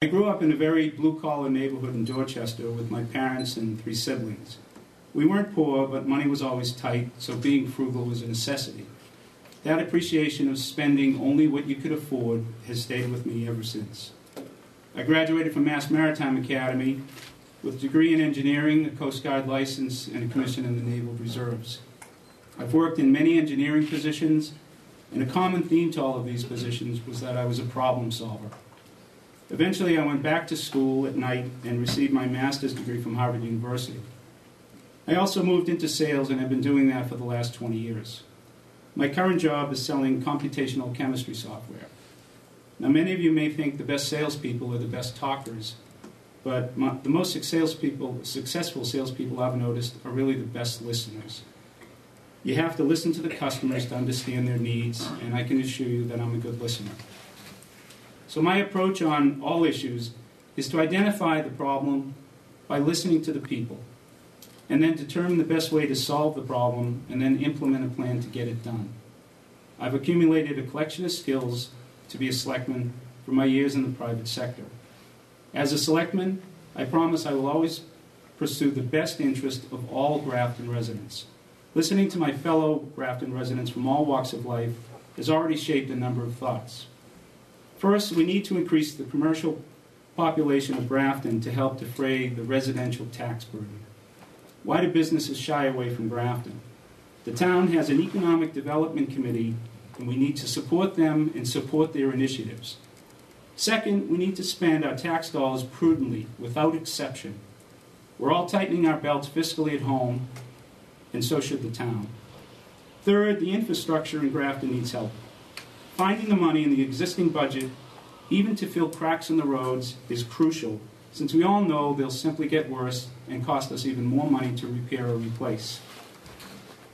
I grew up in a very blue-collar neighborhood in Dorchester with my parents and 3 siblings. We weren't poor, but money was always tight, so being frugal was a necessity. That appreciation of spending only what you could afford has stayed with me ever since. I graduated from Mass Maritime Academy with a degree in engineering, a Coast Guard license, and a commission in the Naval Reserves. I've worked in many engineering positions, and a common theme to all of these positions was that I was a problem solver. Eventually, I went back to school at night and received my master's degree from Harvard University. I also moved into sales and have been doing that for the last 20 years. My current job is selling computational chemistry software. Now, many of you may think the best salespeople are the best talkers, but the most successful salespeople I've noticed are really the best listeners. You have to listen to the customers to understand their needs, and I can assure you that I'm a good listener. So my approach on all issues is to identify the problem by listening to the people, and then determine the best way to solve the problem, and then implement a plan to get it done. I've accumulated a collection of skills to be a selectman from my years in the private sector. As a selectman, I promise I will always pursue the best interest of all Grafton residents. Listening to my fellow Grafton residents from all walks of life has already shaped a number of thoughts. First, we need to increase the commercial population of Grafton to help defray the residential tax burden. Why do businesses shy away from Grafton? The town has an economic development committee, and we need to support them and support their initiatives. Second, we need to spend our tax dollars prudently, without exception. We're all tightening our belts fiscally at home, and so should the town. Third, the infrastructure in Grafton needs help. Finding the money in the existing budget, even to fill cracks in the roads, is crucial, since we all know they'll simply get worse and cost us even more money to repair or replace.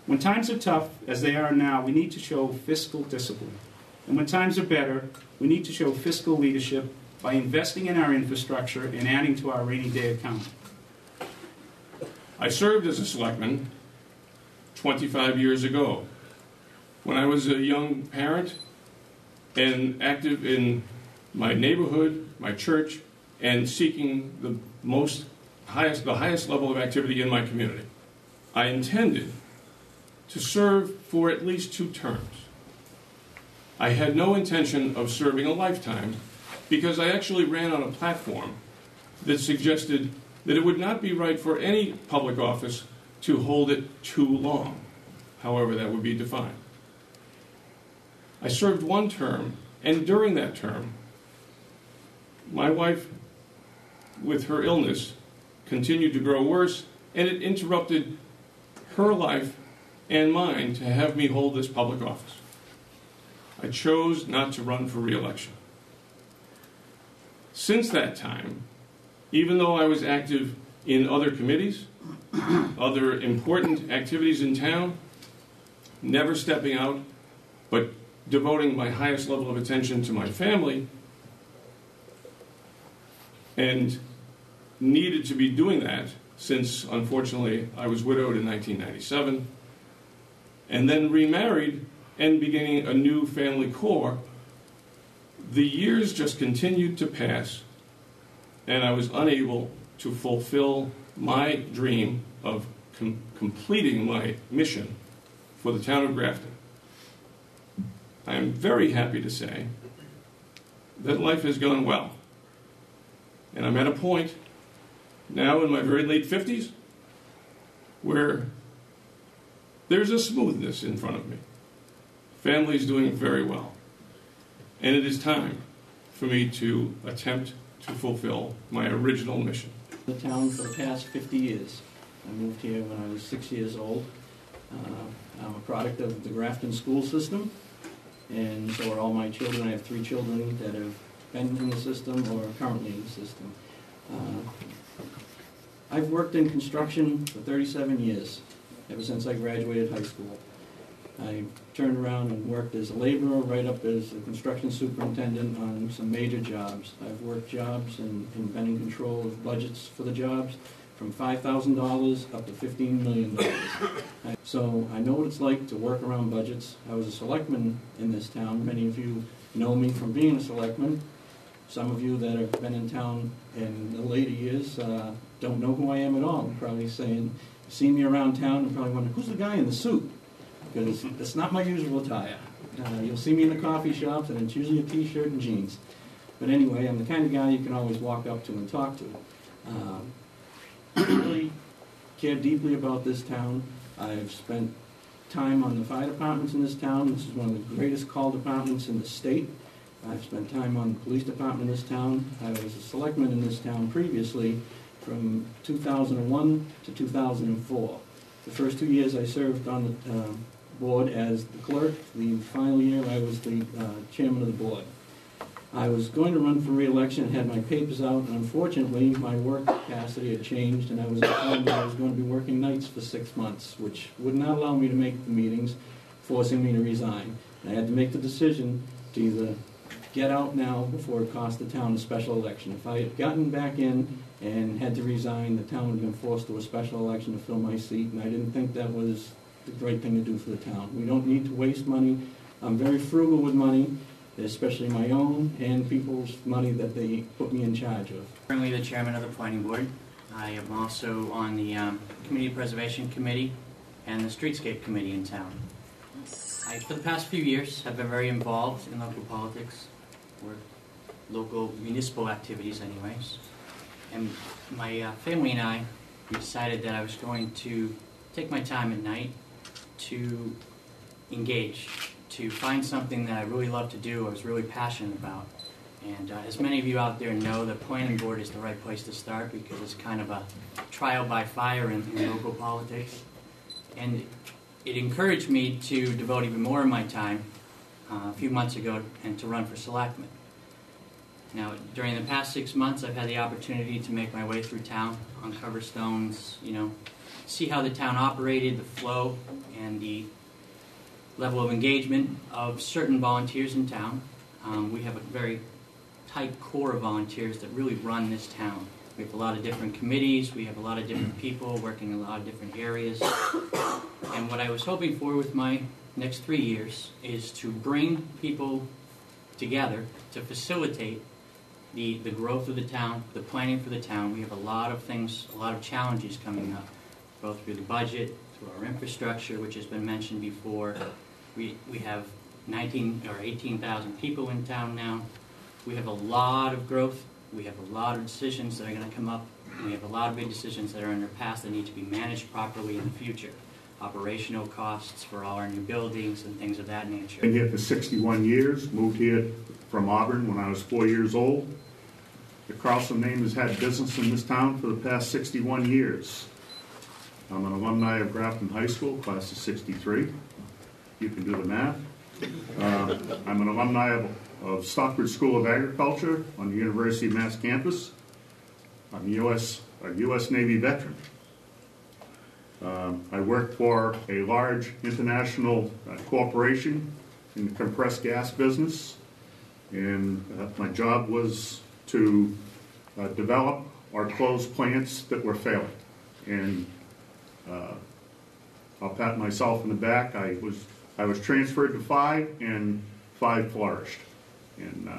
When times are tough, as they are now, we need to show fiscal discipline. And when times are better, we need to show fiscal leadership by investing in our infrastructure and adding to our rainy day account. I served as a selectman 25 years ago when I was a young parent and active in my neighborhood, my church, and seeking the highest level of activity in my community. I intended to serve for at least 2 terms. I had no intention of serving a lifetime because I actually ran on a platform that suggested that it would not be right for any public office to hold it too long, however that would be defined. I served 1 term, and during that term, my wife, with her illness, continued to grow worse, and it interrupted her life and mine to have me hold this public office. I chose not to run for re-election. Since that time, even though I was active in other committees, other important activities in town, never stepping out, but devoting my highest level of attention to my family, and needed to be doing that since, unfortunately, I was widowed in 1997, and then remarried and beginning a new family core, the years just continued to pass, and I was unable to fulfill my dream of completing my mission for the town of Grafton. I am very happy to say that life has gone well, and I'm at a point now in my very late 50s where there's a smoothness in front of me. Family's doing very well. And it is time for me to attempt to fulfill my original mission. The town for the past 50 years. I moved here when I was 6 years old. I'm a product of the Grafton school system, and so are all my children. I have 3 children that have been in the system or are currently in the system. I've worked in construction for 37 years, ever since I graduated high school. I turned around and worked as a laborer, right up as a construction superintendent on some major jobs. I've worked jobs and been in control of budgets for the jobs from $5,000 up to $15 million. So I know what it's like to work around budgets. I was a selectman in this town. Many of you know me from being a selectman. Some of you that have been in town in the later years don't know who I am at all. Probably saying, see me around town and probably wondering, who's the guy in the suit? Because it's not my usual attire. You'll see me in the coffee shops, and it's usually a t-shirt and jeans. But anyway, I'm the kind of guy you can always walk up to and talk to. I really care deeply about this town. I've spent time on the fire departments in this town. This is one of the greatest call departments in the state. I've spent time on the police department in this town. I was a selectman in this town previously from 2001 to 2004. The first 2 years I served on the board as the clerk. The final year I was the chairman of the board. I was going to run for re-election, had my papers out, and unfortunately my work capacity had changed, and I was informed that I was going to be working nights for 6 months, which would not allow me to make the meetings, forcing me to resign. And I had to make the decision to either get out now before it cost the town a special election. If I had gotten back in and had to resign, the town would have been forced to a special election to fill my seat, and I didn't think that was the right thing to do for the town. We don't need to waste money. I'm very frugal with money, especially my own and people's money that they put me in charge of. Currently the chairman of the planning board. I am also on the community preservation committee and the streetscape committee in town. For the past few years, have been very involved in local politics, or local municipal activities anyways. And my family and I decided that I was going to take my time at night to engage, to find something that I really love to do, I was really passionate about. And as many of you out there know, the planning board is the right place to start because it's kind of a trial by fire in local politics. And it encouraged me to devote even more of my time a few months ago and to run for selectman. Now, during the past 6 months, I've had the opportunity to make my way through town, uncover stones, see how the town operated, the flow, and the level of engagement of certain volunteers in town. We have a very tight core of volunteers that really run this town. We have a lot of different committees, we have a lot of different people working in a lot of different areas. And what I was hoping for with my next 3 years is to bring people together to facilitate the growth of the town, the planning for the town. We have a lot of things, a lot of challenges coming up, both through the budget, through our infrastructure, which has been mentioned before. We have 19 or 18,000 people in town now. We have a lot of growth. We have a lot of decisions that are going to come up. We have a lot of big decisions that are in the past that need to be managed properly in the future. Operational costs for all our new buildings and things of that nature. Been here for 61 years, moved here from Auburn when I was 4 years old. The Carlson name has had business in this town for the past 61 years. I'm an alumni of Grafton High School, class of 63. You can do the math. I'm an alumni of Stockbridge School of Agriculture on the University of Mass campus. I'm a U.S. Navy veteran. I worked for a large international corporation in the compressed gas business, and my job was to develop or close plants that were failing. And I'll pat myself in the back. I was transferred to 5, and 5 flourished. And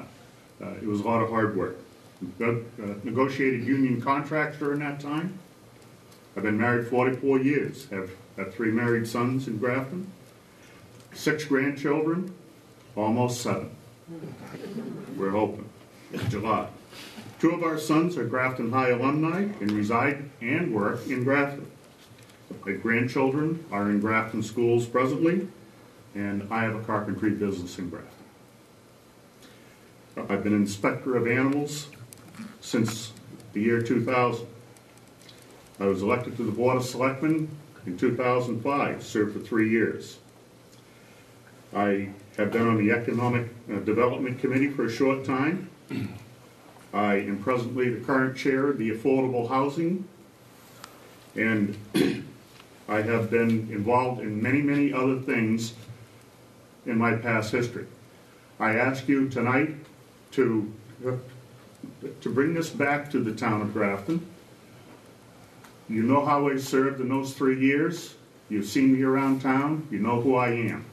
it was a lot of hard work. Negotiated union contracts during that time. I've been married 44 years, have 3 married sons in Grafton, 6 grandchildren, almost 7. We're hoping in July. 2 of our sons are Grafton High alumni and reside and work in Grafton. My grandchildren are in Grafton schools presently, and I have a carpentry business in Grafton. I've been inspector of animals since the year 2000. I was elected to the Board of Selectmen in 2005, served for 3 years. I have been on the Economic Development Committee for a short time. I am presently the current chair of the Affordable Housing, and I have been involved in many, many other things in my past history. I ask you tonight to bring this back to the town of Grafton. You know how I served in those 3 years. You've seen me around town. You know who I am.